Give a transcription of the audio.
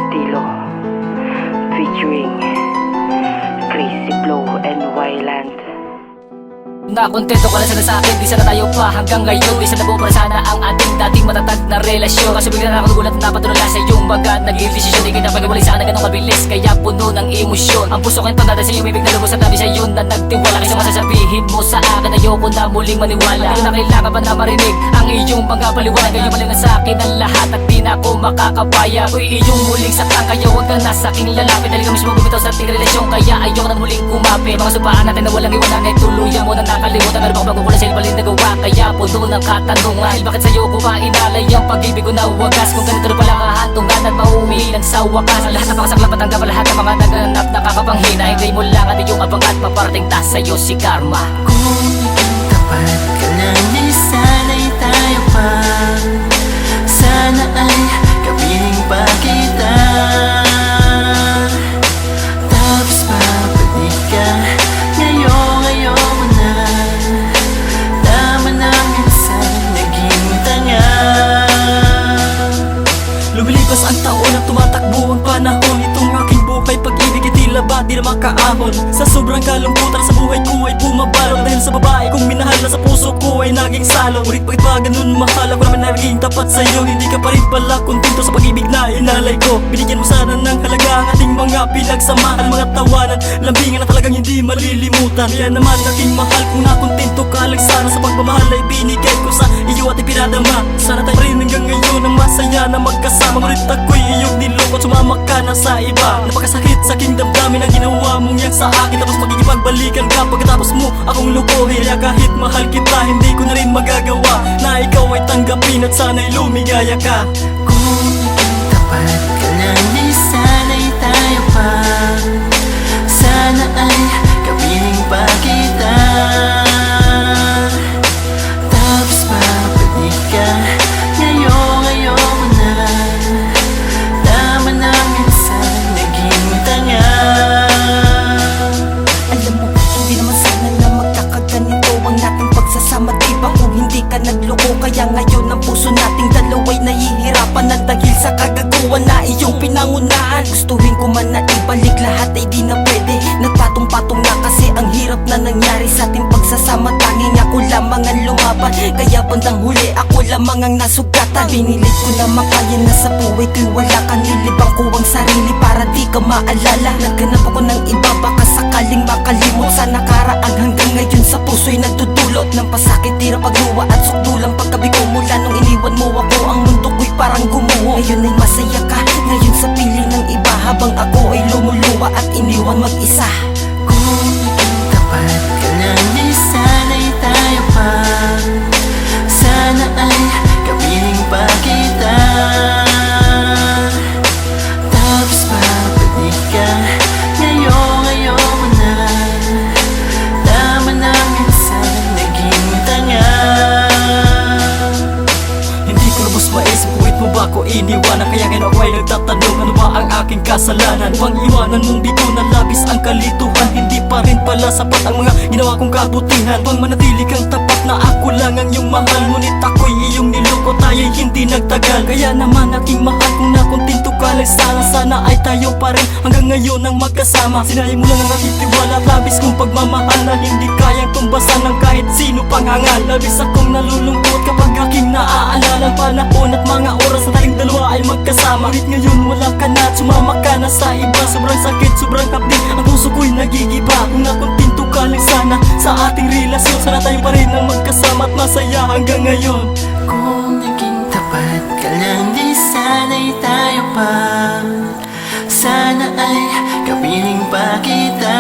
Estilo featuring Crazy Flow and Wyland. Nakontento ka na sana sa akin, di sana tayo pa hanggang ngayon. Di sana buo para sana ang ating dating matatag na relasyon. Kaso bigla na ako nagulat na napatuloy sa iyong mga naging desisyon. Di kita pagkabalik sana ganong kabilis, kaya puno ng emosyon. Ang puso ko'y pagdada sa iyo, ibig na lubos at dami sa iyo na nagtiwala. Kaysa masasabihin mo sa akin, ayoko na muling maniwala. Pero na kailangan pa na marinig ang iyong mga paliwanag. Ngayon maling na sa akin ang lahat at di na ako makakapaya. Ko'y iyong muling saktan, kaya huwag ka na sa aking lalapit. Dahil ka mismo bumitaw sa ating relasyon, kaya ayoko na muling kumapit. Mga supaan natin na walang iwanan ay tuluyan mo na nakalimutan. Pero baka magkukulang sa'yo paling nagawa, kaya puno ng katanungan. Dahil bakit sa'yo ko pa inalay ang pag-ibig ko na wagas? Kung ganito rin pala kahantungan at mauumilan sa wakas. Ang lahat napakasaklap at hanggang lahat ng mga naganap nakakapanghina. Hintay mo lang at iyong abang at paparating ta sa'yo si karma. Kung ikaw tapat ka lang, di sana'y tayo pa. Sana ay kapiling pa kita. Tapos babalik ka, ngayon mo na. Tama na minsan, naging tanga. Lumilipas ang taon at tumatakbo ang panahon. Itong aking buhay, pag-ibig ay tila ba di na makaahon. Sa sobrang kalungkutan sa buhay ko ay bumabalot. Dahil sa babae kong minahal na sa puso ko ay naging salot. Ngunit bakit ba ganun mahal? Ako naman naging tapat sa'yo. Hindi ka pa rin pala kontento sa pag-ibig na inalay ko. Binigyan mo sana ng halaga ang ating mga pinagsamahan. Mga tawanan, lambingan na talagang hindi malilimutan. Kaya naman aking mahal, kung nakontento ka lang sana sa pagmamahal ay binigay ko sa iyo at ipinadama. Sana tayo rin hanggang ngayon ang masaya na magkasama. Ngunit ako'y iyong niloko, sumama ka na sa iba. Napakasakit sa aking damdamin ang ginawa mong yan sa akin. Tapos makikipagbalikan ka pagkatapos mo akong lukuhin. Kaya kahit mahal kita, hindi ko na rin magagawa na ikaw ay tanggapin at sana'y lumigaya ka. Kung ikaw tapat ka lang, di sana'y tayo pa. Sana ay kapiling pa kita. Tapos babalik ka, ngayon mo na. Tama na minsan, naging tanga. Alam mo, hindi naman sana na magkakaganito ang nating pagsasama, diba? Kung hindi ka nagloko, kaya ngayon ang puso nating dalawa'y nahihirapan na dahil sa kagagawa na iyong pinangunahan. Gustuhin ko man na ibalik lahat ay di na pwede. Nagpatong-patong na kasi ang hirap na nangyari sa ating pagsasama. Tanging ako lamang ang lumaban, kaya bandang huli ako lamang ang nasugatan. Pinilit ko na makaya na sa buhay ko'y wala ka. Nilibang ko ang sarili para di ka maalala. Naghanap ako ng iba, baka sakaling makalimot sa nakaraan. Hanggang ngayon sa puso'y nagdudulot ng pasakit, tira, pagluwa at sukdulang pagkabigo. Mula nung iniwan mo ako, ang mundo ko'y parang gumuho. Ngayon ay masaya ka, ngayon sa piling ng iba, habang ako ay lumuluwa at iniwan mag-isa. Kung ikaw tapat ka lang, di sana'y tayo pa. Sana ay kapiling pa kita. Tapos babalik ka, ngayon mo na. Tama na minsan, naging tanga. Hindi ko lubos maisip kung mo ba ako iniwanan. Kaya ngayon ako ay nagtatanong, ano ba ang aking kasalanan? Upang iwanan mong di ko nalabis ang kalituhan. Hindi pa rin pala sapat ang mga ginawa kong kabutihan. Upang manatili kang tapat na ako lang ang iyong mahal. Ngunit ako'y iyong niloko, tayo'y hindi nagtagal. Kaya naman aking mahal, kung nakontento ka lang sana ay tayo pa rin hanggang ngayon ang magkasama. Sinayang mo lang ang aking tiwala at labis kong pagmamahal na hindi kayang tumbasan ng kahit sino pang hangal. Labis akong nalulungkot kapag aking naaalala ang panahon at mga oras na tayong dalawa ay magkasama. Ngunit ngayon wala ka na at sumama ka na sa iba. Sobrang sakit, sobrang kapdi, ang puso ko'y nagigiba. Kung nakontento ka lang sana sa ating relasyon, sana tayo pa rin ang magkasama at masaya hanggang ngayon. Kung naging tapat ka lang, di sana'y tayo pa. Sana ay kapiling pa kita.